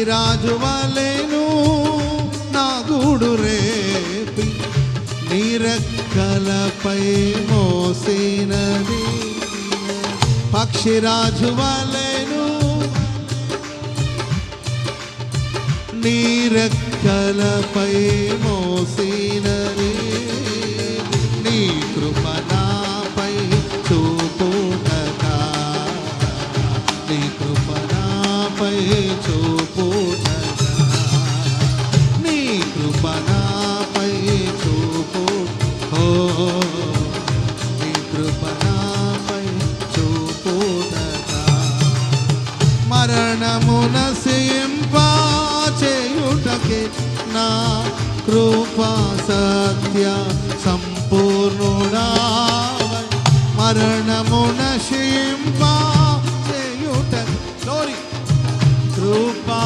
పక్షిరాజు వలెను నా గూడు రేపి నీ రెక్కలపై మోసినది. పక్షిరాజు వలెను నీ రెక్కలపై మోసినది. నీ కృప నాపై చూపుటగా, నీ కృప నాపై చూపుటగా, నీ కృప నాపై చూపు. ఓ నీ కృప నాపై చూపుటగా, మరణమున సింపా చేయుటకే నా కృపా సత్య సంపూర్ణుడా. మరణమున సింపా చేయుట కృపా